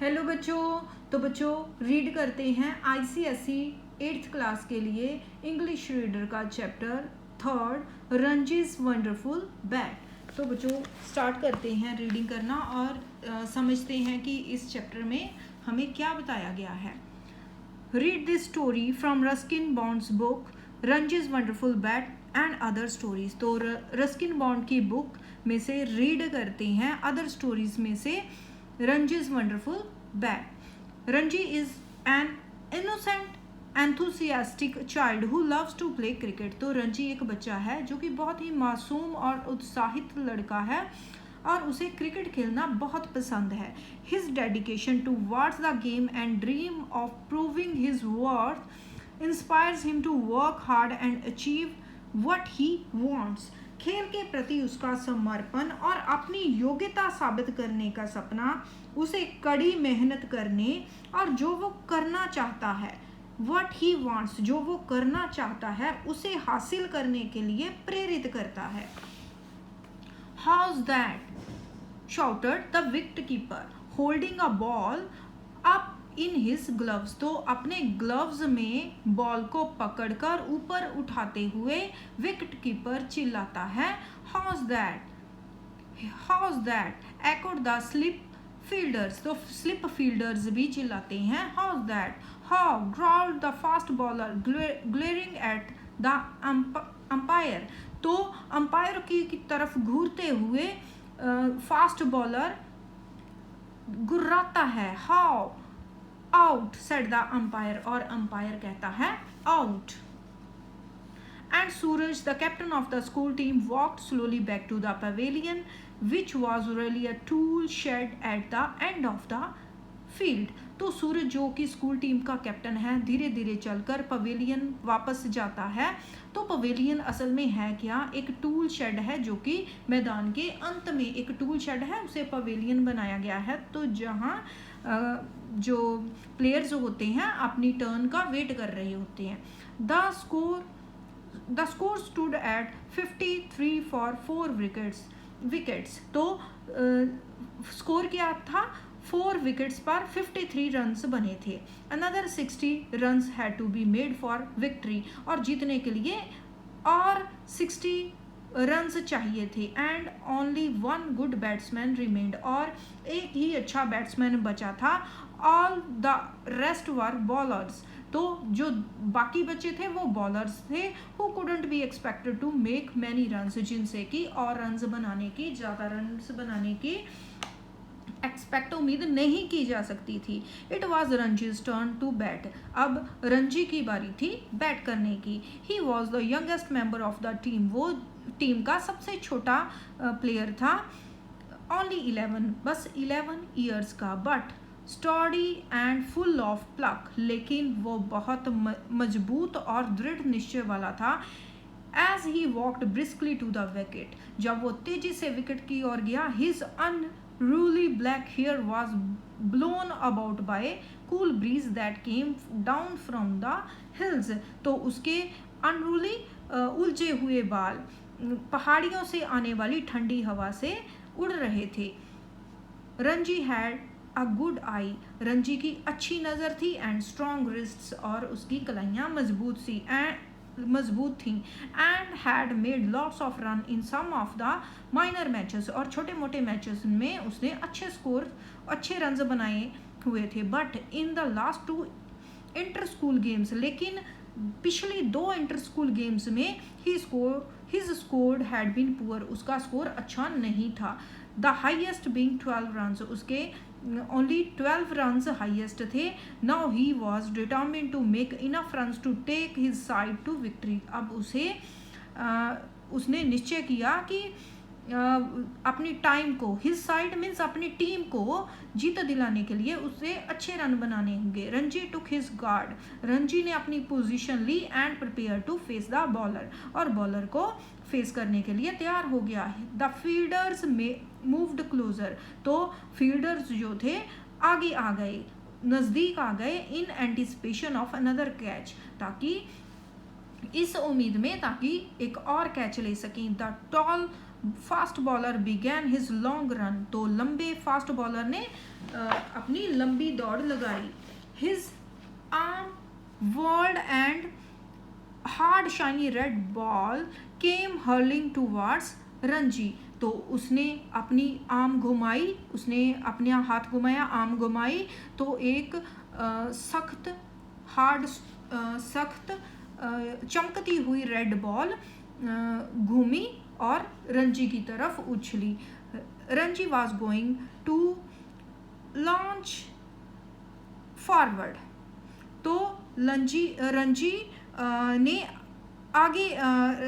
Hello बच्चों। तो बच्चों रीड करते हैं आईसीएसई 8th क्लास के लिए इंग्लिश रीडर का चैप्टर 3 रंजीज वंडरफुल बैट। तो बच्चों स्टार्ट करते हैं रीडिंग करना और समझते हैं कि इस चैप्टर में हमें क्या बताया गया है। Read this story from Ruskin Bond's book Ranji's wonderful bat and other stories. तो रस्किन बॉन्ड की बुक में से रीड करते हैं अदर स्टोरीज में से Ranji's wonderful bag. Ranji is an innocent, enthusiastic child who loves to play cricket. तो रंजी एक बच्चा है जो कि बहुत ही मासूम और उत्साहित लड़का है और उसे क्रिकेट खेलना बहुत पसंद है. His dedication towards the game and dream of proving his worth inspires him to work hard and achieve what he wants. खेल के प्रति उसका समर्पण और अपनी योग्यता साबित करने का सपना उसे कड़ी मेहनत करने और जो वो करना चाहता है what he wants जो वो करना चाहता है उसे हासिल करने के लिए प्रेरित करता है. How's that? shouted the wicketkeeper, holding a ball up in his gloves. तो अपने ग्लव्स में बॉल को पकड़कर ऊपर उठाते हुए विकेट कीपर चिल्लाता है How's that? How's that? echoed the slip fielders. तो स्लिप फील्डर्स भी चिल्लाते हैं How's that? How? growled the fast bowler glaring at the umpire. तो अंपायर की तरफ घूरते हुए फास्ट बॉलर गुर्राता है How? Out, said the umpire. और अंपायर कहता है out. And Suraj, the captain of the school team, walked slowly back to the pavilion, which was really a tool shed at the end of the field. तो सूरज जो कि school team का captain है धीरे धीरे चलकर पवेलियन वापस जाता है. तो पवेलियन असल में है क्या? एक टूल शेड है जो कि मैदान के अंत में एक टूल शेड है, उसे पवेलियन बनाया गया है. तो जहाँ जो प्लेयर्स होते हैं अपनी टर्न का वेट कर रहे होते हैं. The score stood at 53 for 4 wickets. तो स्कोर क्या था? 4 विकेट्स पर 53 रन्स बने थे. Another 60 runs had to be made for victory. और जीतने के लिए और 60 रन्स चाहिए थे. And only 1 good batsman remained. और एक ही अच्छा बैट्समैन बचा था. All the rest were bowlers. तो जो बाकी बचे थे वो बॉलर्स थे who couldn't be expected to make many runs, जिनसे कि और रन्स बनाने की ज़्यादा रन्स बनाने की एक्सपेक्ट उम्मीद नहीं की जा सकती थी. It was Ranji's turn to bat. अब रंजी की बारी थी बैट करने की. He was the youngest member of the team. वो टीम का सबसे छोटा प्लेयर था. ओनली 11, बस 11 ईयर्स का. But sturdy and full of pluck. लेकिन वो बहुत मजबूत और दृढ़ निश्चय वाला था. As he walked briskly to the wicket. जब वो तेजी से विकेट की ओर गया his unruly black hair was blown about by cool breeze that came down from the hills. तो उसके unruly उलझे हुए बाल पहाड़ियों से आने वाली ठंडी हवा से उड़ रहे थे. Ranji had a good eye. Ranji की अच्छी नज़र थी. And strong wrists. और उसकी कलाइयाँ मजबूत थी. And had made lots of run in some of the minor matches. और छोटे मोटे मैचेस में उसने अच्छे रन्स बनाए हुए थे. But in the last 2 inter school games. लेकिन पिछली 2 इंटर स्कूल गेम्स में his score had been poor. उसका स्कोर अच्छा नहीं था. The highest being 12 runs. उसके only 12 runs highest थे. Now he was determined to make enough runs to take his side to victory. अब उसने निश्चय किया कि अपनी टाइम को his side means अपनी टीम को जीत दिलाने के लिए उसे अच्छे रन बनाने होंगे. Ranji took his guard. Ranji ने अपनी पोजीशन ली and prepare to face the bowler. और बॉलर को फेस करने के लिए तैयार हो गया है. The fielders moved closer. तो फील्डर्स जो थे आगे आ गए, नज़दीक आ गए. In anticipation of another catch. ताकि इस उम्मीद में ताकि एक और कैच ले सकें. The tall fast bowler began his long run, तो लंबे फास्ट बॉलर ने अपनी लंबी दौड़ लगाई. His arm world and hard shiny red ball came hurling towards Ranji, तो उसने अपनी आर्म घुमाई, उसने अपना हाथ घुमाया, आर्म घुमाई, तो एक सख्त चमकती हुई रेड बॉल घूमी और रणजी की तरफ उछली. Ranji was going to launch forward, तो रणजी ने आगे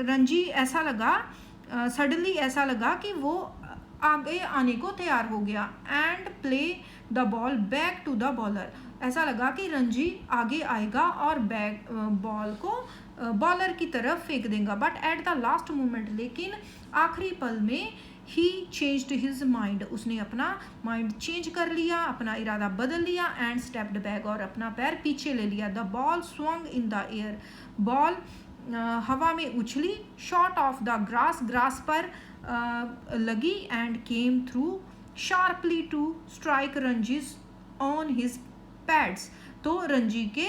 रणजी ऐसा लगा, सडनली ऐसा लगा कि वो आगे आने को तैयार हो गया. And play the ball back to the bowler, ऐसा लगा कि रणजी आगे आएगा और बॉल को बॉलर की तरफ फेंक देगा. But at the last moment, लेकिन आखिरी पल में ही चेंज्ड हिज माइंड, उसने अपना माइंड चेंज कर लिया, अपना इरादा बदल लिया. एंड स्टेप्ड बैक, और अपना पैर पीछे ले लिया. The ball swung in the air, ball हवा में उछली. शॉट ऑफ द ग्रास पर लगी. And came through sharply to strike Ranji's on his pads, तो रणजी के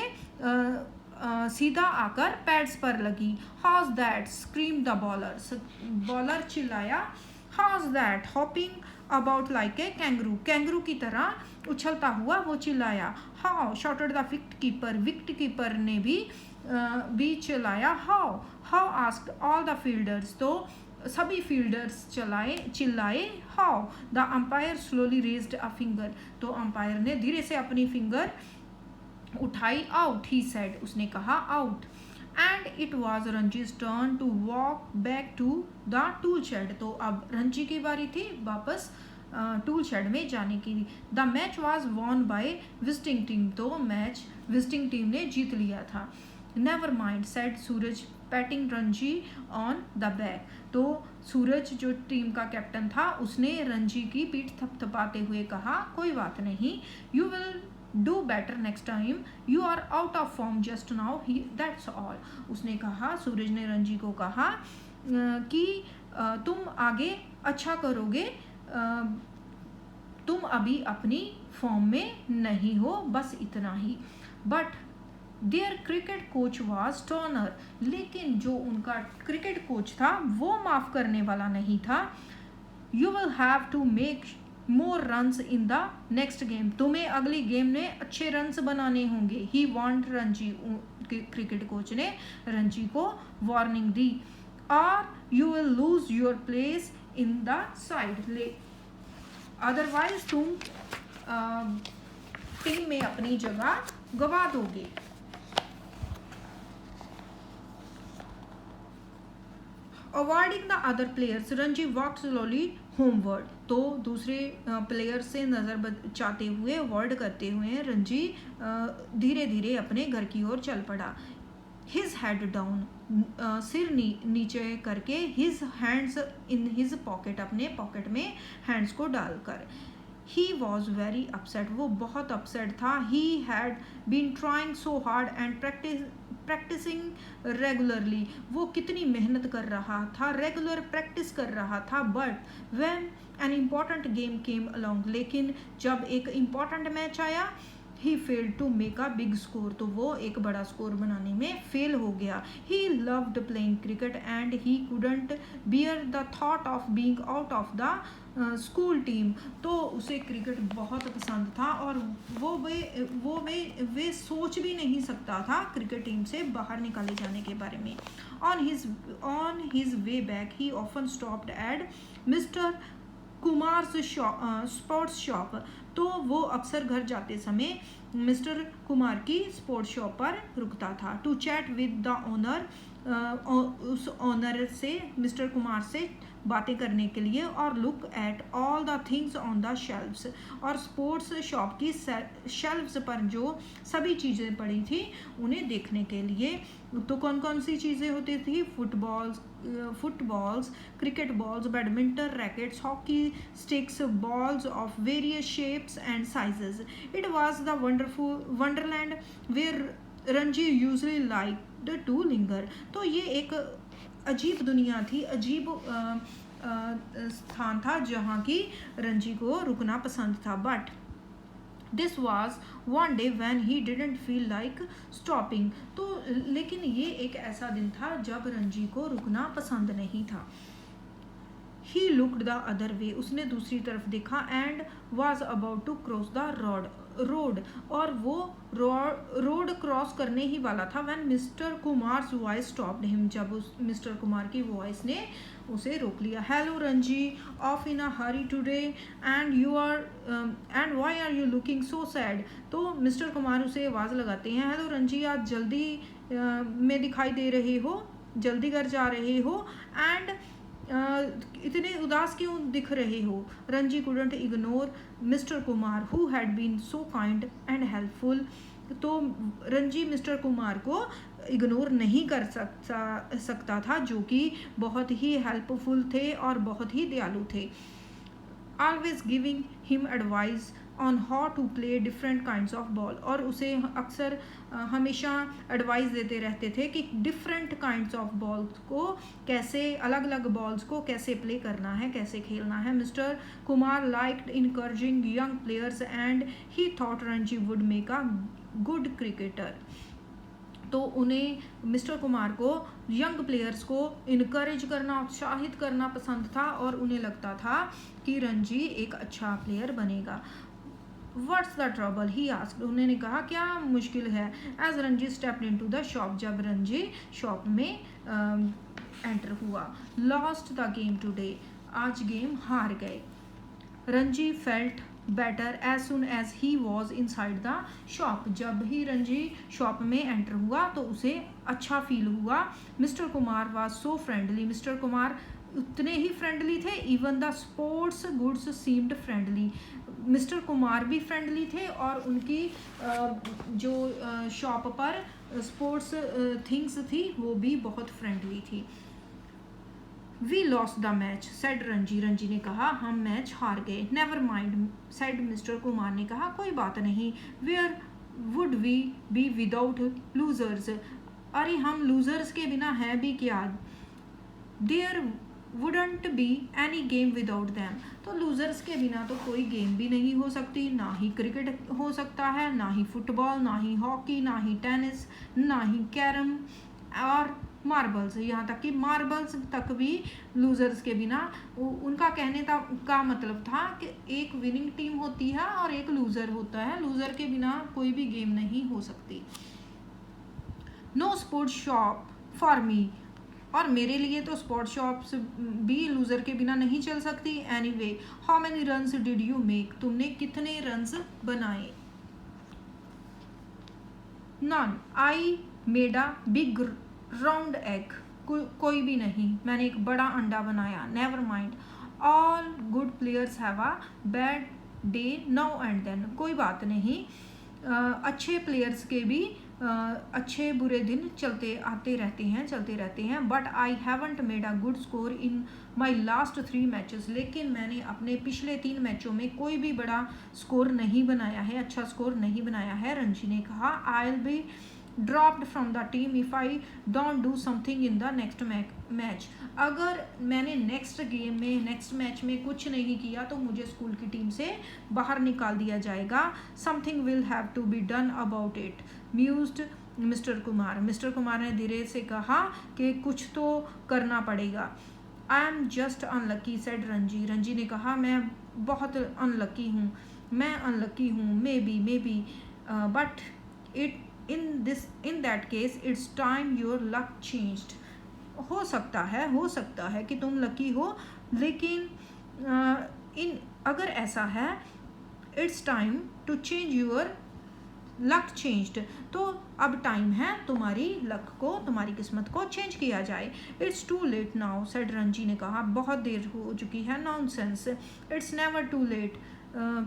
सीधा आकर पैड्स पर लगी. How's that scream the bowler, bowler चिल्लाया. How's that hopping about like a kangaroo की तरह उछलता हुआ वो चिल्लाया. How shouted the wicket keeper ने भी चिल्लाया. How asked all the fielders, तो सभी फील्डर्स चिल्लाए. How the umpire slowly raised a finger, तो अंपायर ने धीरे से अपनी फिंगर उठाई. आउट ही सेड, उसने कहा out. And it was Ranji's turn to walk back to the tool shed, तो अब रणजी की बारी थी वापस टूल शेड में जाने की. The match was won by visiting team, तो मैच विजिटिंग टीम ने जीत लिया था. Never mind said Suraj patting Ranji on the back, तो सूरज जो टीम का कैप्टन था उसने रणजी की पीठ थपथपाते हुए कहा कोई बात नहीं, you will do better next time, you are out of form just now, that's all. उसने कहा, सूरज ने रणजी को कहा कि तुम आगे अच्छा करोगे, तुम अभी अपनी फॉर्म में नहीं हो, बस इतना ही. But their cricket coach was Turner, लेकिन जो उनका क्रिकेट कोच था वो माफ़ करने वाला नहीं था. You will have to make more runs in the next game, तुम्हें अगली गेम में अच्छे रन्स बनाने होंगे. He warned Ranji, cricket coach ने रणजी को वार्निंग दी. और you will lose your place in the side, otherwise तुम टीम में अपनी जगह गवा दोगे. Avoiding the other players, Ranji walk slowly homeward, तो दूसरे प्लेयर से नज़र बचाते हुए, अवॉइड करते हुए रणजी धीरे धीरे अपने घर की ओर चल पड़ा. हिज हेड डाउन, सिर नीचे करके. His hands in his pocket, अपने पॉकेट में हैंड्स को डालकर. ही वॉज वेरी अपसेट, वो बहुत अपसेट था. He had been trying so hard and practising regularly, वो कितनी मेहनत कर रहा था, रेगुलर प्रैक्टिस कर रहा था. But when an important game came along, लेकिन जब एक इम्पॉर्टेंट मैच आया, he failed to make a big score, तो वो एक बड़ा स्कोर बनाने में फेल हो गया. He loved playing cricket and he couldn't bear the thought of being out of the school team, तो उसे क्रिकेट बहुत पसंद था और वे सोच भी नहीं सकता था क्रिकेट टीम से बाहर निकाले जाने के बारे में. On his way back he often stopped at mister Kumars sports shop, तो वो अक्सर घर जाते समय मिस्टर कुमार की स्पोर्ट्स शॉप पर रुकता था. To chat with the owner, उस ओनर से, मिस्टर कुमार से बातें करने के लिए. और look at all the things on the shelves, और स्पोर्ट्स शॉप की शेल्व्स पर जो सभी चीज़ें पड़ी थी उन्हें देखने के लिए. तो कौन कौन सी चीज़ें होती थी? Footballs, cricket balls, badminton rackets, hockey sticks, balls of various shapes and sizes. It was the wonderland where Ranji usually liked to linger, तो ये एक अजीब दुनिया थी, अजीब स्थान था जहाँ की रंजी को रुकना पसंद था। But this was one day when he didn't feel like stopping. तो लेकिन ये एक ऐसा दिन था जब रंजी को रुकना पसंद नहीं था। He looked the other way, उसने दूसरी तरफ देखा, and was about to cross the road, और वो रोड क्रॉस करने ही वाला था। When mister Kumar's voice stopped him, जब उस मिस्टर कुमार की वॉइस ने उसे रोक लिया। Hello Ranji, off in a hurry today, and you are and why are you looking so sad. तो मिस्टर कुमार उसे आवाज़ लगाते हैं, हेलो रंजी, आज जल्दी में दिखाई दे रहे हो, जल्दी घर जा रहे हो, एंड इतने उदास क्यों दिख रहे हो। Ranji couldn't ignore mister Kumar who had been so kind and helpful. तो रंजी मिस्टर कुमार को इग्नोर नहीं कर सकता था, जो कि बहुत ही हेल्पफुल थे और बहुत ही दयालु थे। Always giving him advice on how to play different kinds of ball, और उसे अक्सर हमेशा एडवाइस देते रहते थे कि डिफरेंट काइंड्स ऑफ बॉल्स को कैसे, अलग अलग बॉल्स को कैसे प्ले करना है, कैसे खेलना है। Mister Kumar liked encouraging young players and he thought Ranji would make a good cricketer. तो उन्हें, मिस्टर कुमार को यंग प्लेयर्स को इनकरेज करना, उत्साहित करना पसंद था, और उन्हें लगता था कि रंजी एक अच्छा प्लेयर बनेगा। What's the trouble, he asked, उन्होंने कहा क्या मुश्किल है। As Ranji stepped into the shop, जब रंजी शॉप में एंटर हुआ। लॉस्ट द गेम टुडे, आज गेम हार गए। Ranji felt better as soon as he was inside the shop, जब ही रंजी शॉप में एंटर हुआ तो उसे अच्छा फील हुआ। Mister Kumar was so friendly, mister Kumar उतने ही फ्रेंडली थे। Even the sports goods seemed friendly, mister Kumar भी फ्रेंडली थे और उनकी जो शॉप पर स्पोर्ट्स थिंग्स थी वो भी बहुत फ्रेंडली थी। We lost the match said Ranji, Ranji ने कहा हम मैच हार गए। Never mind said mister Kumar ने कहा कोई बात नहीं। Where would we be without losers, अरे हम लूजर्स के बिना हैं भी क्या। There wouldn't be any game without them, तो लूजर्स के बिना तो कोई गेम भी नहीं हो सकती, ना ही क्रिकेट हो सकता है, ना ही फुटबॉल, ना ही हॉकी, ना ही टेनिस, ना ही कैरम और मार्बल्स, यहाँ तक कि मार्बल्स तक भी लूजर्स के बिना। उनका कहने का मतलब था कि एक विनिंग टीम होती है और एक लूजर होता है, लूजर के बिना कोई भी गेम नहीं हो सकती। No sports shop for me, और मेरे लिए तो स्पोर्ट्स शॉप्स भी लूजर के बिना नहीं चल सकती। Anyway how many runs did you make, तुमने कितने रन्स बनाए। None, I made a big round egg, कोई भी नहीं, मैंने एक बड़ा अंडा बनाया। Never mind all good players have a bad day now and then, कोई बात नहीं, अच्छे प्लेयर्स के भी अच्छे बुरे दिन चलते रहते हैं। But I haven't made a good score in my last 3 matches, लेकिन मैंने अपने पिछले 3 मैचों में कोई भी बड़ा स्कोर नहीं बनाया है, अच्छा स्कोर नहीं बनाया है। रंजी ने कहा आई will be dropped from the team if I don't do something in the next match, अगर मैंने नेक्स्ट मैच में कुछ नहीं किया तो मुझे स्कूल की टीम से बाहर निकाल दिया जाएगा। Something will have to be done about it mused mister Kumar, mister Kumar ने धीरे से कहा कि कुछ तो करना पड़ेगा। I am just unlucky said Ranji, Ranji ने कहा मैं बहुत अनलकी हूँ, maybe but it in that case it's time your luck changed, हो सकता है कि तुम लकी हो, लेकिन अगर ऐसा है it's time to change your luck changed, तो अब टाइम है तुम्हारी लक को, तुम्हारी किस्मत को चेंज किया जाए। It's too late now said Ranji ने कहा बहुत देर हो चुकी है। Nonsense, it's never too late,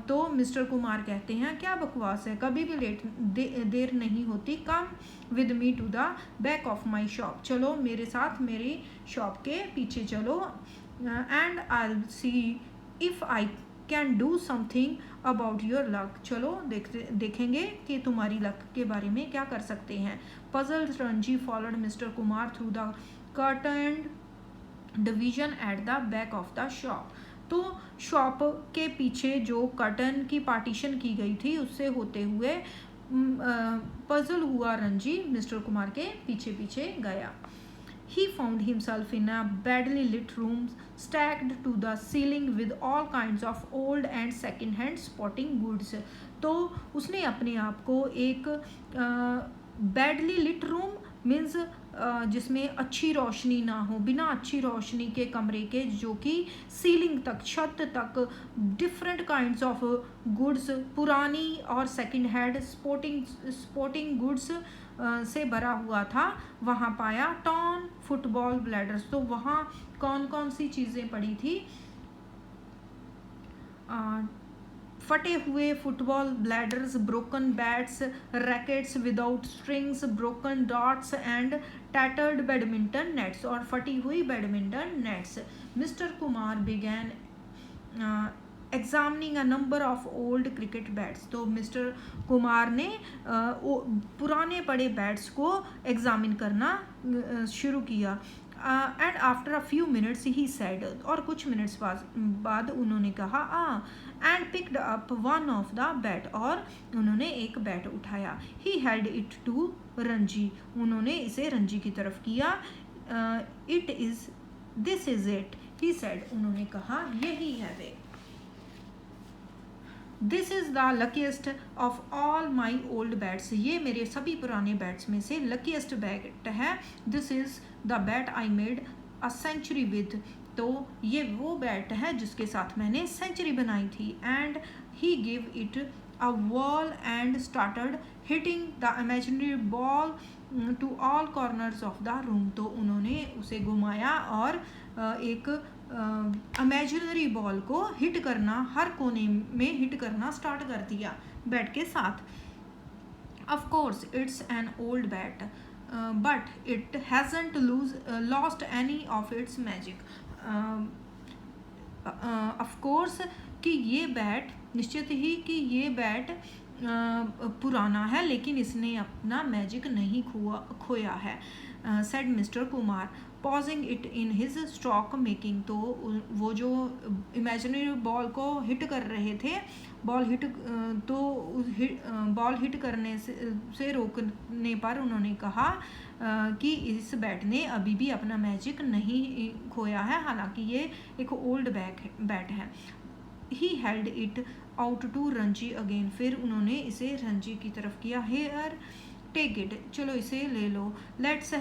तो मिस्टर कुमार कहते हैं क्या बकवास है, कभी भी देर नहीं होती। Come with me to the back of my shop, चलो मेरे साथ मेरी शॉप के पीछे चलो। And I will see if I can do something about your luck, चलो देखेंगे कि तुम्हारी लक के बारे में क्या कर सकते हैं। Puzzled Ranji followed mister Kumar through the curtain division at the back of the shop. तो शॉप के पीछे जो कर्टन की पार्टीशन की गई थी उससे होते हुए पजल हुआ रंजी मिस्टर कुमार के पीछे पीछे गया। He found himself in a badly lit room stacked to the ceiling with all kinds of old and second hand sporting goods। तो उसने अपने आप को एक बैडली लिट रूम मीन्स जिसमें अच्छी रोशनी ना हो, बिना अच्छी रोशनी के कमरे के, जो कि सीलिंग तक, छत तक डिफरेंट काइंड्स ऑफ गुड्स, पुरानी और सेकंड हैंड स्पोर्टिंग गुड्स से भरा हुआ था, वहाँ पाया टॉन फुटबॉल ब्लैडर्स। तो वहाँ कौन कौन सी चीज़ें पड़ी थी? फटे हुए football bladders, broken bats, rackets without strings, broken dots and tattered badminton nets, और फटी हुई badminton nets. Mister Kumar began examining a number of old cricket bats. तो मिस्टर कुमार ने पुराने पड़े बैट्स को एग्जामिन करना शुरू किया। And after a few minutes he said, और कुछ मिनट्स बाद उन्होंने कहा and picked up one of the bat, और उन्होंने एक बैट उठाया। ही हेल्ड इट टू रंजी, उन्होंने इसे रंजी की तरफ किया। This is it he said, उन्होंने कहा यही है वे। This is the luckiest of all my old bats, ये मेरे सभी पुराने बैट्स में से लकीस्ट बैट है। This is the bat I made a century with, तो ये वो बैट है जिसके साथ मैंने सेंचुरी बनाई थी। And he give it a wall and started hitting the imaginary ball to all corners of the room, तो उन्होंने उसे घुमाया और एक इमेजिनरी बॉल को हिट करना, हर कोने में हिट करना स्टार्ट कर दिया बैट के साथ। Of course it's an old bat but it hasn't lost any of its magic. Of course कि ये बैट, निश्चित ही कि ये बैट पुराना है, लेकिन इसने अपना मैजिक नहीं खोया है, said mister Kumar pausing it in his stroke making. तो वो जो इमेजिनरी बॉल को हिट कर रहे थे, बॉल हिट करने से रोकने पर उन्होंने कहा कि इस बैट ने अभी भी अपना मैजिक नहीं खोया है, हालांकि ये एक ओल्ड बैट है। He held it out to Ranji again, फिर उन्होंने इसे रंजी की तरफ किया। हेयर टेक इट, चलो इसे ले लो। Let's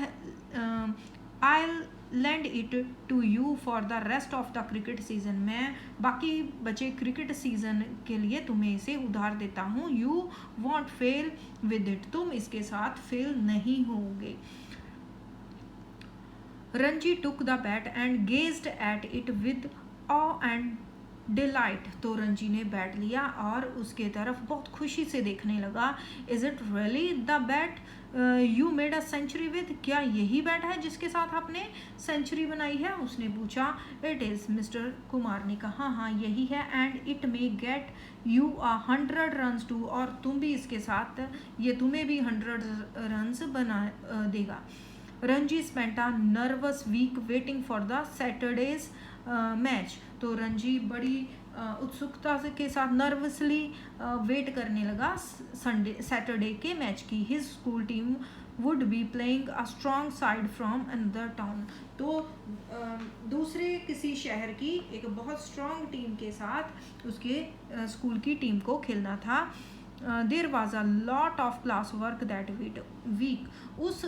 I'll lend it to you for the rest of the cricket season, मैं बाकी बचे क्रिकेट सीजन के लिए तुम्हें इसे उधार देता हूँ। You won't fail with it, तुम इसके साथ फेल नहीं होगे। Ranji took the bat and gazed at it with awe and delight, तो रंजी ने बैट लिया और उसके तरफ बहुत खुशी से देखने लगा। Is it really the bat you made a century with, क्या यही बैट है जिसके साथ आपने सेंचुरी बनाई है? उसने पूछा। इट इज़, मिस्टर कुमार ने कहा, हाँ यही है। And it may get you 100 runs too, और तुम भी इसके साथ, ये तुम्हें भी 100 रन्स बना देगा। Ranji spent a nervous week waiting for the Saturday's match, तो रंजी बड़ी उत्सुकता के साथ नर्वसली वेट करने लगा सैटरडे के मैच की। His school team would be playing a strong side from another town, तो दूसरे किसी शहर की एक बहुत स्ट्रॉन्ग टीम के साथ उसके स्कूल की टीम को खेलना था। There was a lot of class work that week, उस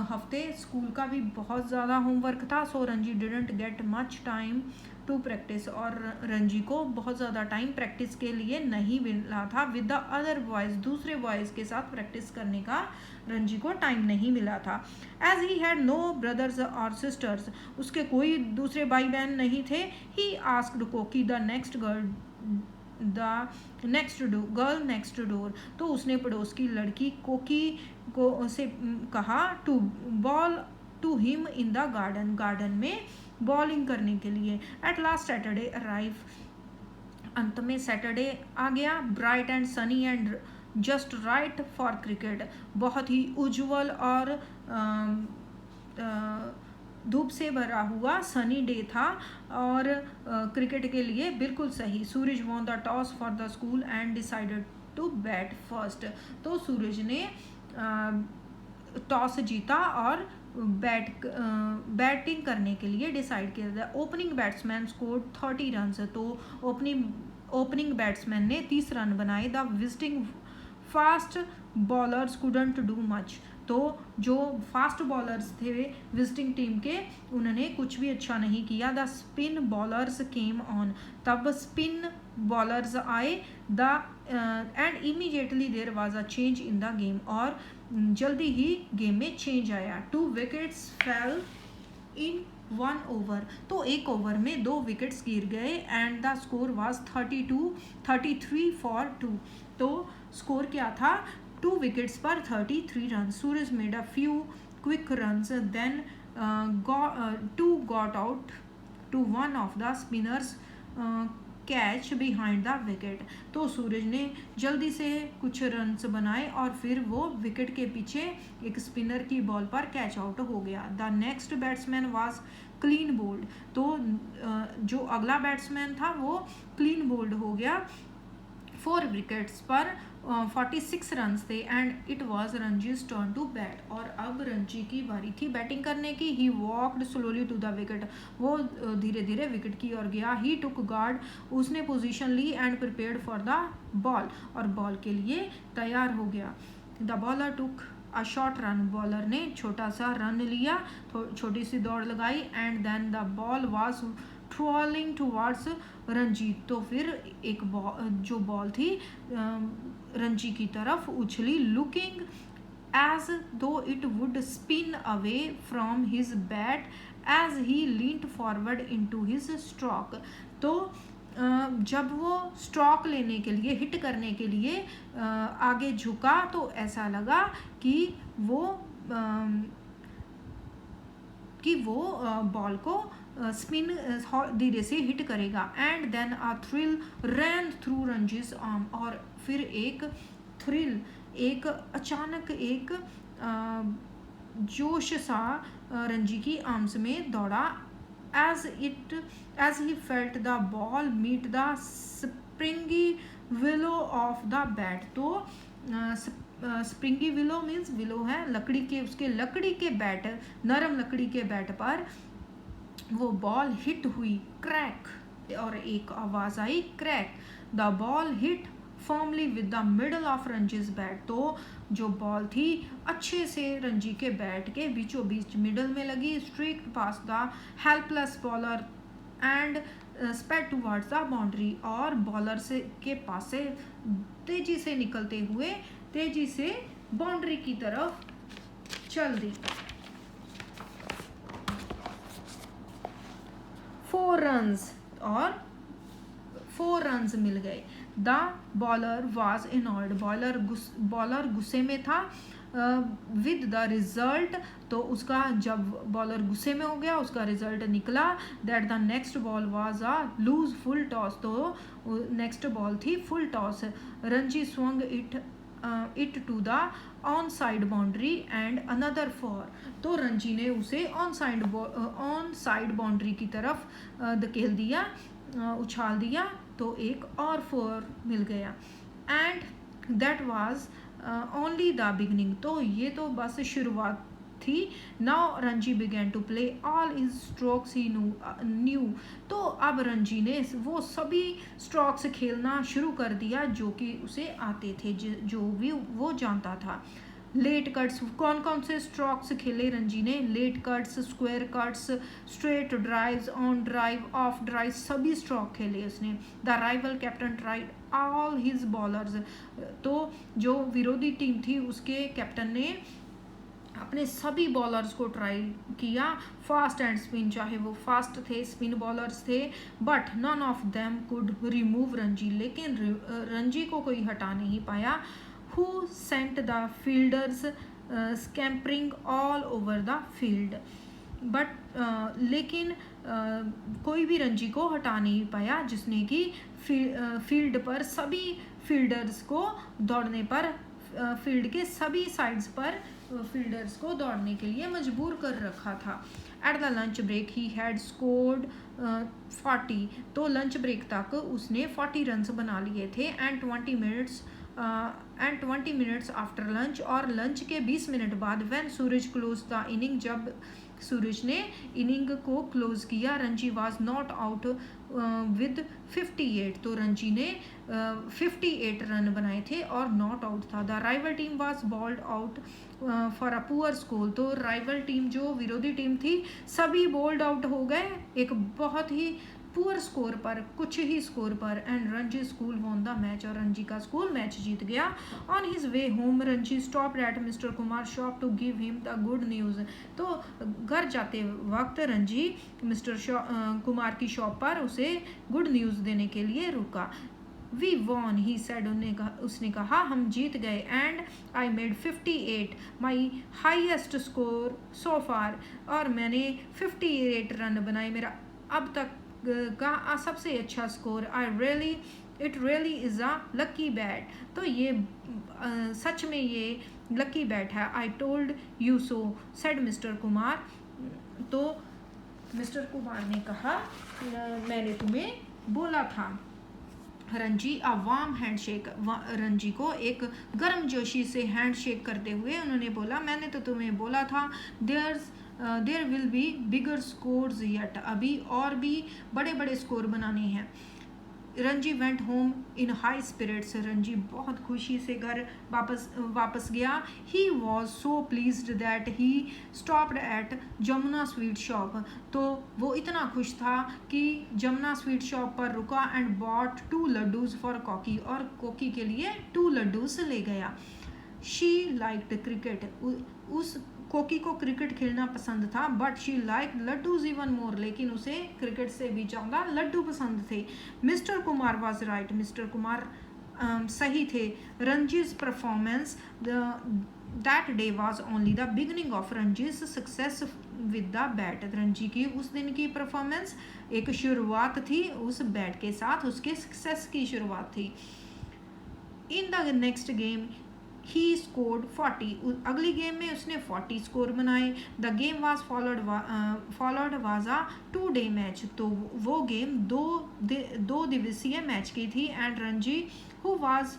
हफ्ते स्कूल का भी बहुत ज़्यादा होमवर्क था। So Ranji didn't get much time to practice, और रंजी को बहुत ज़्यादा टाइम प्रैक्टिस के लिए नहीं मिला था। विद द अदर बॉयज़, दूसरे बॉयज़ के साथ प्रैक्टिस करने का रंजी को टाइम नहीं मिला था। As he had no brothers और सिस्टर्स, उसके कोई दूसरे भाई बहन नहीं थे। He asked Koki the girl next door, तो उसने पड़ोस की लड़की कोकी को से कहा to bowl to him in the garden में बॉलिंग करने के लिए। एट लास्ट सैटरडे अराइव, अंत में सैटरडे आ गया। Bright and Sunny and just right for cricket, बहुत ही उज्ज्वल और धूप से भरा हुआ सनी डे था और क्रिकेट के लिए बिल्कुल सही। Suraj won the toss for the school and decided to bat first. तो सूरज ने टॉस जीता और बैटिंग करने के लिए डिसाइड किया था। Opening batsman scored 30 run. तो ओपनिंग बैट्समैन ने 30 रन बनाए। The visiting fast bowlers couldn't do much. तो जो फास्ट बॉलर्स थे विजिटिंग टीम के, उन्होंने कुछ भी अच्छा नहीं किया। The spin bowlers came on. तब स्पिन बॉलर्स आए। The end immediately there was a change in the game. और जल्दी ही गेम में चेंज आया। 2 विकेट्स फेल इन 1 ओवर। तो एक ओवर में 2 विकेट्स गिर गए। And the score was 33 for 2। तो स्कोर क्या था? 2 विकेट्स पर 33 run. Suraj made a few quick runs then 2 got out to one of the spinners catch behind the wicket. तो सूरज ने जल्दी से कुछ रन्स बनाए और फिर वो विकेट के पीछे एक स्पिनर की बॉल पर कैच आउट हो गया। The next batsman was clean bowled. तो जो अगला बैट्समैन था वो क्लीन बोल्ड हो गया। 4 विकेट्स पर 46 रन थे। And it was Ranji's turn to bat. और अब रंजी की बारी थी बैटिंग करने की। He walked slowly to the wicket. वो धीरे धीरे विकेट की ओर गया। He took guard. उसने पोजीशन ली and prepared for the ball. और बॉल के लिए तैयार हो गया। The bowler took a short run. Bowler ने छोटा सा रन लिया, छोटी सी दौड़ लगाई। And then the ball was trolling towards Ranjit. तो फिर एक जो बॉल थी रंजी की तरफ उछली। Looking as though it would spin away from his bat as he leaned forward into his stroke. तो जब वो स्ट्रोक लेने के लिए, हिट करने के लिए आगे झुका तो ऐसा लगा कि वो बॉल को स्पिन धीरे से हिट करेगा। And then a thrill ran through Ranji's arm. और फिर एक थ्रिल, एक अचानक एक जोश सा रंजी की आर्म्स में दौड़ा। as he felt the ball meet the springy willow of the bat। तो स्प्रिंगी विलो मीन्स विलो है लकड़ी के, उसके लकड़ी के बैट, नरम लकड़ी के बैट पर वो बॉल हिट हुई। क्रैक। और एक आवाज आई crack. The ball hit firmly with the middle of Ranji's bat. तो जो बॉल थी अच्छे से रंजी के बैट के बीचों बीच मिडल में लगी। Streak past the helpless bowler and sped towards the boundary. और बॉलर से के पास से तेजी से निकलते हुए तेजी से बाउंड्री की तरफ चल दी। 4 रन्स और 4 रन्स मिल गए। The bowler was annoyed. Bowler गुस्से में था। विद द रिजल्ट, तो उसका जब बॉलर गुस्से में हो गया उसका रिजल्ट निकला that the next ball was a loose full toss. तो नेक्स्ट बॉल थी full toss. Ranji swung it to the on side boundary and another 4। तो रंजी ने उसे ऑन साइड बाउंड्री की तरफ धकेल दिया, उछाल दिया। तो एक और 4 मिल गया। And that was only the beginning. तो ये तो बस शुरुआत थी। Now Ranji began to play all his strokes he knew. तो अब रंजी ने वो सभी स्ट्रोक्स खेलना शुरू कर दिया जो कि उसे आते थे, जो भी वो जानता था। लेट कट्स, कौन कौन से स्ट्रोक्स खेले रंजी ने? Late cuts, square cuts, straight drives, on drive, off drive, सभी स्ट्रोक खेले उसने। The rival captain tried all his bowlers. तो जो विरोधी टीम थी उसके कैप्टन ने अपने सभी बॉलर्स को ट्राई किया, फास्ट एंड स्पिन, चाहे वो फास्ट थे, स्पिन बॉलर्स थे। But none of them could remove Ranji. लेकिन रंजी को कोई हटा नहीं पाया। Who sent the fielders scampering all over the field। But लेकिन कोई भी रंजी को हटा नहीं पाया जिसने कि फील्ड पर सभी फील्डर्स को दौड़ने पर फील्ड के सभी साइड्स पर फील्डर्स को दौड़ने के लिए मजबूर कर रखा था। At the lunch break he had scored 40, तो लंच ब्रेक तक उसने 40 रन्स बना लिए थे। एंड 20 मिनट्स आफ्टर लंच, और लंच के 20 मिनट बाद, when Suraj close the inning, जब सूरज ने इनिंग को क्लोज किया, Ranji was not out with 58, तो रणजी ने 58 रन बनाए थे और नॉट आउट था। The rival team was bowled out for a poor score, तो राइवल टीम जो विरोधी टीम थी सभी बोल्ड आउट हो गए एक बहुत ही पुअर स्कोर पर, कुछ ही स्कोर पर। And Ranji school won the match, और रणजी का स्कूल मैच जीत गया। On his way home Ranji stopped at mister Kumar shop to give him the good news, तो घर जाते वक्त रणजी मिस्टर कुमार की शॉप पर उसे गुड न्यूज़ देने के लिए रुका। वी वॉन ही सेड, उसने कहा हम जीत गए। And I made 58 my highest score so far, और मैंने 58 रन बनाए, मेरा अब तक का सबसे अच्छा score. It really is a lucky bat, तो ये सच में ये लकी बैट है। I told you so said mister Kumar, तो मिस्टर कुमार ने कहा मैंने तुम्हें बोला था। Ranji a warm handshake, Ranji को एक गर्मजोशी से हैंडशेक करते हुए उन्होंने बोला मैंने तो तुम्हें बोला था। There will be bigger scores yet, अभी और भी बड़े बड़े स्कोर बनाने हैं। Ranji went home in high spirits, Ranji बहुत खुशी से घर वापस गया। He was so pleased that he stopped at Jamuna sweet shop, तो वो इतना खुश था कि जमुना स्वीट शॉप पर रुका। And bought 2 laddoos for Koki, और कोकी के लिए 2 लड्डूज ले गया। शी लाइक्ड क्रिकेट, उस कोकी को क्रिकेट खेलना पसंद था। But she like laddoos even more, लेकिन उसे क्रिकेट से भी ज़्यादा लड्डू पसंद थे। Mister Kumar was right, mister Kumar सही थे। Ranji's performance that day was only the beginning of Ranji's success with the bat, Ranji की उस दिन की परफॉर्मेंस एक शुरुआत थी, उस बैट के साथ उसके सक्सेस की शुरुआत थी। इन the next game he scored 40, अगली गेम में उसने 40 स्कोर बनाए। The game was followed was a 2 day match, तो वो गेम दो दिवसीय मैच की थी। And Ranji who was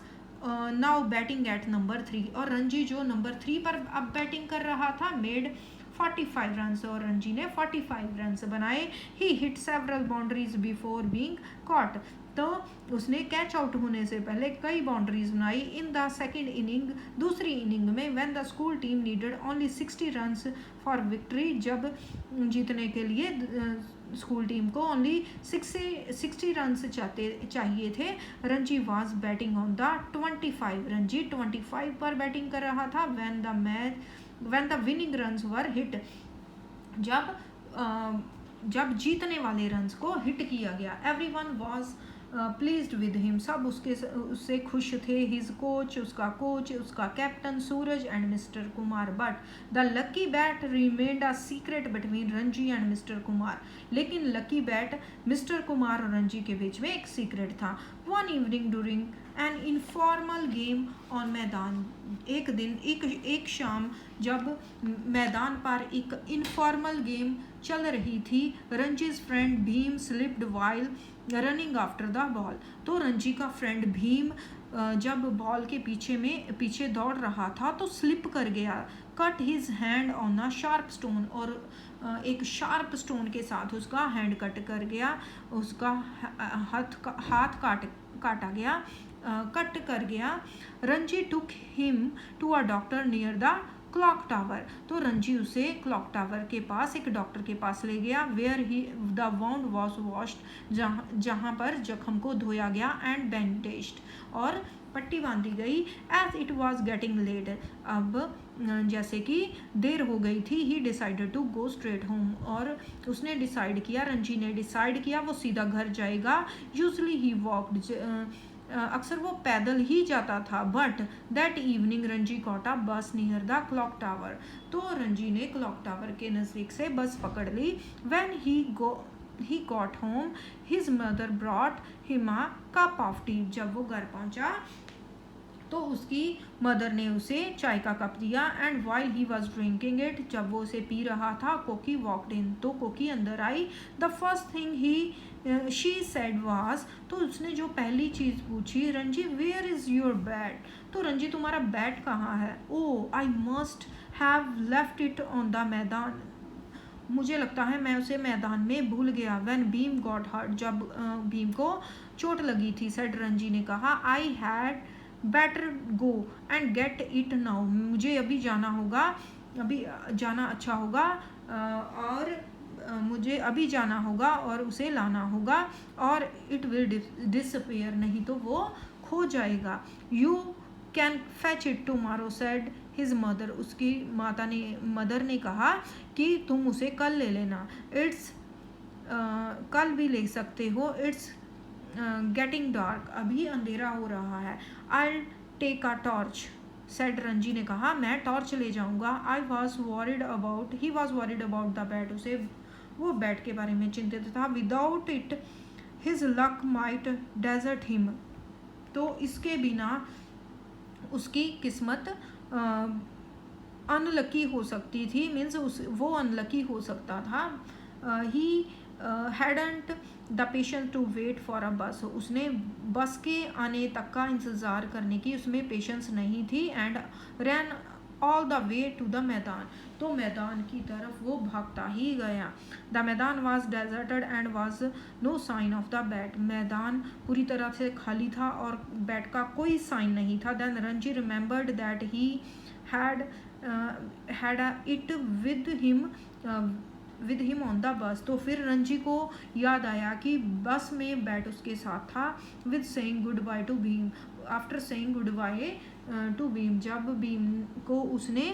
now batting at number 3, और रणजी जो नंबर 3 पर अब बैटिंग कर रहा था, मेड 45 रन, और रणजी ने 45 रन बनाए। He hit several boundaries before being caught, तो उसने कैच आउट होने से पहले कई बाउंड्रीज बनाई। इन द सेकेंड इनिंग, दूसरी इनिंग में, when the school team needed only 60 runs for victory, जब जीतने के लिए स्कूल टीम को ओनली 60 रन्स चाहिए थे, Ranji was batting on the 25, Ranji 25 पर बैटिंग कर रहा था। When the winning runs were hit, जब जीतने वाले रन्स को हिट किया गया। Everyone was pleased with him, सब उससे खुश थे। हिज कोच, उसका captain Suraj and mister Kumar. But the lucky bat remained a secret between Ranji and mister Kumar, लेकिन लकी बैट मिस्टर कुमार और रणजी के बीच में एक सीक्रेट था। One evening during an informal game on मैदान, एक शाम जब मैदान पर एक इनफॉर्मल गेम चल रही थी, Ranji's friend Bhim slipped while running after the ball, तो रणजी का फ्रेंड भीम जब बॉल के पीछे दौड़ रहा था तो स्लिप कर गया। Cut his hand on a sharp stone, और एक शार्प स्टोन के साथ उसका हैंड कट कर गया, उसका हाथ काटा गया, कट कर गया। Ranji took him to a doctor near the clock tower, तो रणजी उसे क्लॉक टावर के पास एक डॉक्टर के पास ले गया। Where he the wound was washed, जहाँ पर जख्म को धोया गया। एंड बैंडेज्ड, और पट्टी बांधी गई। As it was getting late, अब जैसे कि देर हो गई थी। He decided to go straight home, और उसने डिसाइड किया, रणजी ने डिसाइड किया वो सीधा घर जाएगा। यूजली ही वॉकड, अक्सर वो पैदल ही जाता था। But that evening Ranji caught a बस नियर द क्लॉक टावर, तो रणजी ने क्लॉक टावर के नज़दीक से बस पकड़ ली। When he got home his mother brought him a cup of tea, जब वो घर पहुंचा तो उसकी मदर ने उसे चाय का कप दिया and while he was drinking it, जब वो उसे पी रहा था, कोकी वॉकड इन, तो कोकी अंदर आई। The first thing he she said was, तो उसने जो पहली चीज़ पूछी, Ranji where is your bat, तो रंजी तुम्हारा बैट कहाँ है। Oh I must have left it on the maidan, मुझे लगता है मैं उसे मैदान में भूल गया। व्हेन बीम गॉट हर्ट, जब भीम को चोट लगी थी, सेड रंजी ने कहा, I had better go and get it now, मुझे अभी जाना होगा, अभी जाना अच्छा होगा और मुझे अभी जाना होगा और उसे लाना होगा, और इट विल डिसअपियर, नहीं तो वो खो जाएगा। You can fetch it tomorrow said his mother, उसकी मदर ने कहा कि तुम उसे कल ले लेना, इट्स कल भी ले सकते हो, इट्स गेटिंग डार्क, अभी अंधेरा हो रहा है। I take a torch said Ranji ने कहा, मैं टॉर्च ले जाऊंगा। He was worried about the bat, उसे वो बैट के बारे में चिंतित था। Without it his luck might desert him, तो इसके बिना उसकी किस्मत अनलकी हो सकती थी, मीन्स वो अनलकी हो सकता था। He hadn't the patience to wait for a bus, उसने बस के आने तक का इंतज़ार करने की उसमें पेशेंस नहीं थी। And ran all the way to the maidan, तो मैदान की तरफ वो भागता ही गया। The maidan was deserted and was no sign of the bat, मैदान पूरी तरह से खाली था और बैट का कोई साइन नहीं था। Then Ranji remembered that he had it with him on the bus, तो फिर रंजी को याद आया कि बस में बैट उसके साथ था। With saying good by two Bhim, after saying good by two Bhim, जब भीम को उसने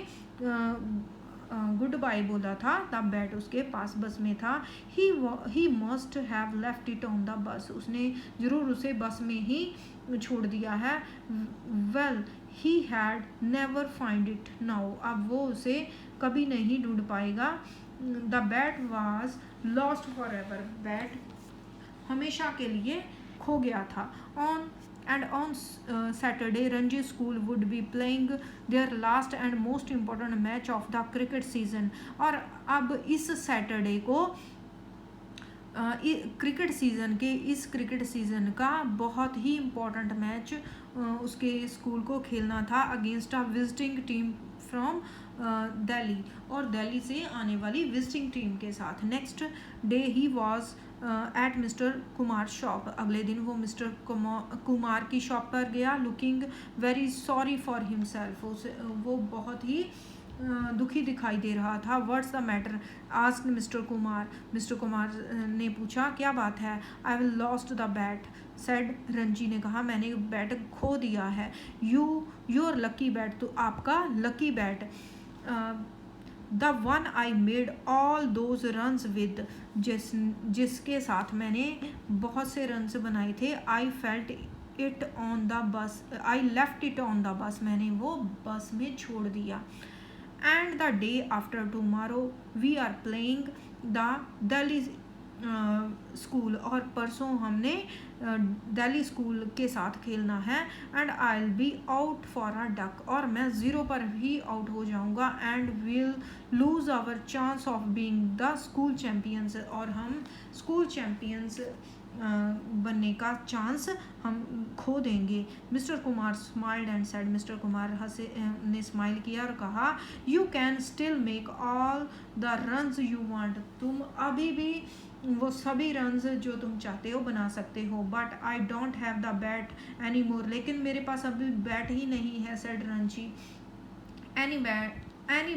गुड बाय बोला था तब बैट उसके पास बस में था। He must have left it on the बस, उसने ज़रूर उसे बस में ही छोड़ दिया है। Well he had never find it now, अब वो उसे कभी नहीं ढूंढ पाएगा। The bat was lost for ever, bat हमेशा के लिए खो गया था। On Saturday, Ranji School would be playing their last and most important match of the cricket season, और अब इस सैटरडे को क्रिकेट सीज़न का बहुत ही इम्पोर्टेंट मैच उसके स्कूल को खेलना था against a visiting team from Delhi, और दिल्ली से आने वाली विजिटिंग टीम के साथ। Next day he was at mister Kumar shop, अगले दिन वो मिस्टर कुमार की शॉप पर गया। Looking very sorry for himself, वो बहुत ही दुखी दिखाई दे रहा था। What's the matter asked mister Kumar ने पूछा, क्या बात है। I will lost the bat said Ranji ने कहा, मैंने बैट खो दिया है। योर लकी बैट, तो आपका lucky bat, the one I made all those runs with, जिसके साथ मैंने बहुत से रन्स बनाए थे। I felt it on the bus, I left it on the bus, मैंने वो बस में छोड़ दिया। And the day after tomorrow we are playing the Delhi school, और परसों हमने दिल्ली स्कूल के साथ खेलना है। And I will be out for a duck, और मैं ज़ीरो पर भी आउट हो जाऊंगा। And will lose our chance of being the school champions, और हम स्कूल चैम्पियंस बनने का चांस हम खो देंगे। Mister Kumar smiled and said, mister Kumar ने स्माइल किया और कहा, you can still make all the runs you want, तुम अभी भी वो सभी रन्स जो तुम चाहते हो बना सकते हो। But I don't have the bat any more, लेकिन मेरे पास अभी बैट ही नहीं है said Ranji. Any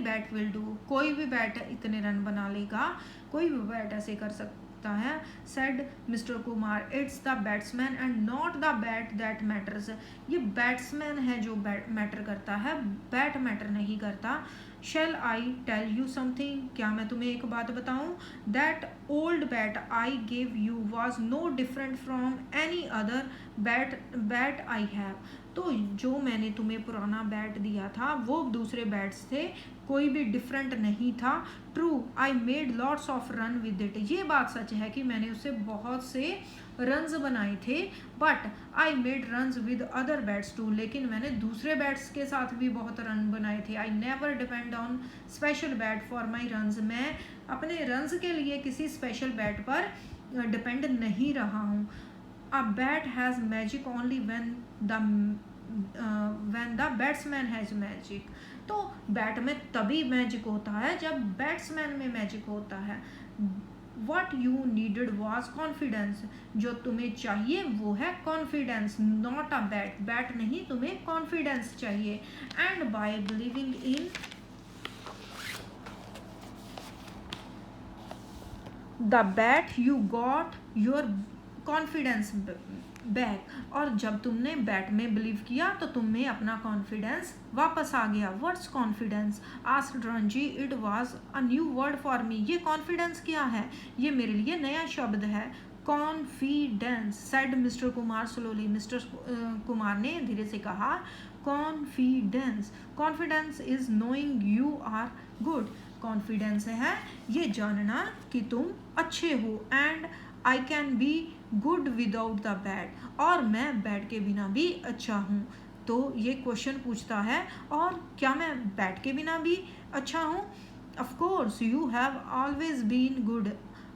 bat will do, कोई भी बैट इतने रन बना लेगा, कोई भी बैट ऐसे कर सकता है said mister Kumar. It's the batsman and not the bat that matters, ये बैट्समैन है जो मैटर करता है, बैट मैटर नहीं करता। Shall I tell you something, क्या मैं तुम्हें एक बात बताऊं। That old bat I gave you was no different from any other bat I have, तो जो मैंने तुम्हें पुराना बैट दिया था वो दूसरे बैट्स थे, कोई भी डिफरेंट नहीं था। True I made lots of run with it, ये बात सच है कि मैंने उससे बहुत से रन्स बनाए थे, but I made runs with other bats too, लेकिन मैंने दूसरे बैट्स के साथ भी बहुत रन बनाए थे। I never depend on special bet for my runs, मैं अपने रन्स के लिए किसी स्पेशल बैट पर डिपेंड नहीं रहा हूँ। A bat has magic only when the batsman has magic, तो बैट में तभी मैजिक होता है जब बैट्समैन में मैजिक होता है। What you needed was confidence, जो तुम्हें चाहिए वो है confidence, not a bat, bat नहीं, तुम्हें कॉन्फिडेंस चाहिए। And bye believing in the bat you got your confidence back, और जब तुमने बैट में बिलीव किया तो तुम्हें अपना कॉन्फिडेंस वापस आ गया। What's confidence asked Ranji, it was a new word for me, ये कॉन्फिडेंस क्या है, ये मेरे लिए नया शब्द है। Confidence said mister Kumar slowly, mister Kumar ने धीरे से कहा। Confidence, confidence is knowing you are good, confidence है ये जानना कि तुम अच्छे हो। And I can be good without the bat, और मैं बैट के बिना भी अच्छा हूँ। तो ये क्वेश्चन पूछता है, और क्या मैं बैट के बिना भी अच्छा हूँ? Of course you have always been good,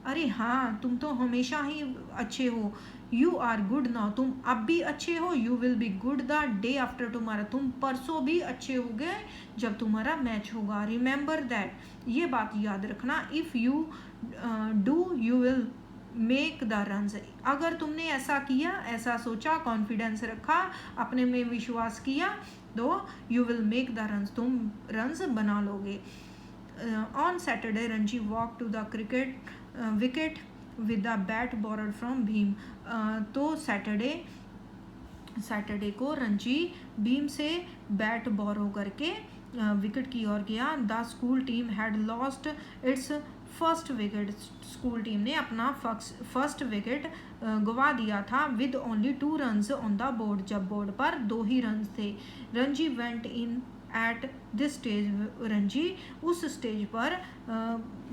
अरे हाँ तुम तो हमेशा ही अच्छे हो। यू आर गुड नाउ, तुम अब भी अच्छे हो। You will be good the day after tomorrow, तुम परसों भी अच्छे हो गए जब तुम्हारा मैच होगा। रिमेंबर दैट, ये बात याद रखना। If you do you will make the runs, अगर तुमने ऐसा किया, ऐसा सोचा, कॉन्फिडेंस रखा, अपने में विश्वास किया, तो you will make the runs, तुम रन्स बना लोगे। On Saturday Ranji walk to the cricket wicket with the bat borrowed from Bhim, तो सैटरडे को रणजी भीम से बैट बोरो करके विकेट की ओर गया। The school team had lost its first wicket, school team ने अपना फर्स्ट विकेट गवा दिया था। With only 2 runs on the board, जब बोर्ड पर 2 ही रन थे। Ranji went in at this stage, Ranji उस स्टेज पर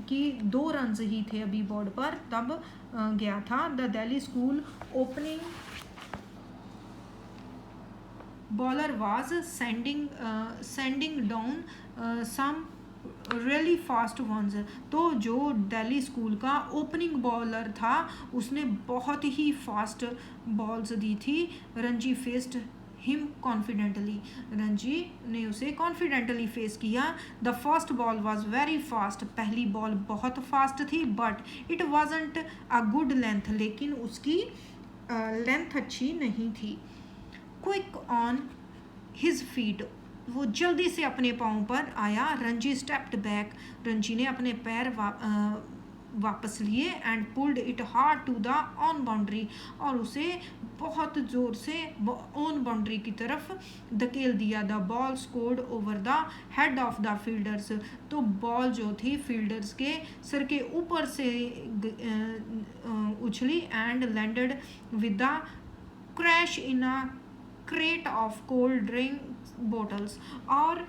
कि 2 रन्स ही थे अभी बोर्ड पर, तब गया था। The Delhi school opening bowler was sending down some really fast ones, तो जो दिल्ली स्कूल का ओपनिंग बॉलर था उसने बहुत ही फास्ट बॉल्स दी थी। Ranji faced him confidently, Ranji ने उसे कॉन्फिडेंटली फेस किया। The first ball was very fast, पहली बॉल बहुत फास्ट थी, but it wasn't a good length, लेकिन उसकी लेंथ अच्छी नहीं थी। क्विक ऑन हिज फीट, वो जल्दी से अपने पाँव पर आया। रणजी स्टेप्ड बैक, रणजी ने अपने पैर वापस लिए। And pulled it hard to the on boundary, और उसे बहुत ज़ोर से ऑन बाउंड्री की तरफ धकेल दिया। The ball scored over the head of the fielders, तो बॉल जो थी फील्डर्स के सर के ऊपर से उछली। And landed with the crash in a crate of cold drink bottles, और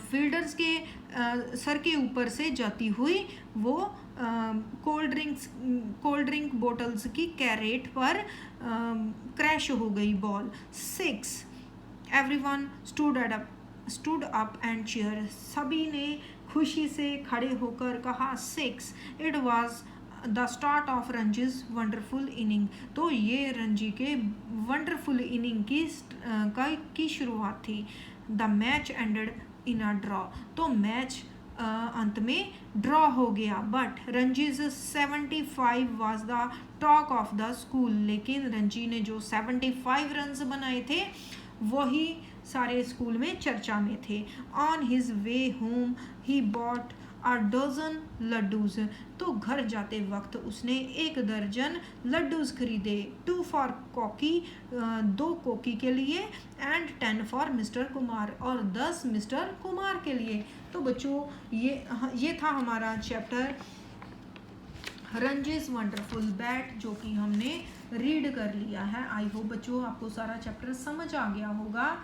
फील्डर्स के सर के ऊपर से जाती हुई वो कोल्ड ड्रिंक बोटल्स की कैरेट पर क्रैश हो गई ball. 6 everyone stood up and cheer, सभी ने खुशी से खड़े होकर कहा 6। It was the start of Ranji's wonderful inning, तो ये रणजी के वंडरफुल इनिंग की शुरुआत थी। The match ended in a draw, तो मैच अंत में ड्रॉ हो गया। But Ranji's 75 was the talk of the school, लेकिन रणजी ने जो 75 रन्स बनाए थे वही सारे स्कूल में चर्चा में थे। On his way home he bought a dozen laddoos, तो घर जाते वक्त उसने 1 दर्जन लड्डूज खरीदे। 2 फॉर कॉकी, 2 कोकी के लिए, एंड 10 फॉर मिस्टर कुमार, और 10 मिस्टर कुमार के लिए। तो बच्चों ये था हमारा चैप्टर रणजीज वंडरफुल बैट, जो कि हमने रीड कर लिया है। आई होप बच्चों आपको सारा चैप्टर समझ आ गया होगा।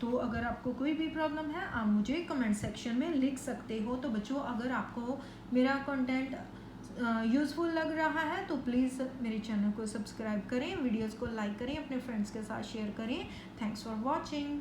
तो अगर आपको कोई भी प्रॉब्लम है आप मुझे कमेंट सेक्शन में लिख सकते हो। तो बच्चों अगर आपको मेरा कंटेंट यूज़फुल लग रहा है तो प्लीज़ मेरे चैनल को सब्सक्राइब करें, वीडियोस को लाइक करें, अपने फ्रेंड्स के साथ शेयर करें। Thanks for watching.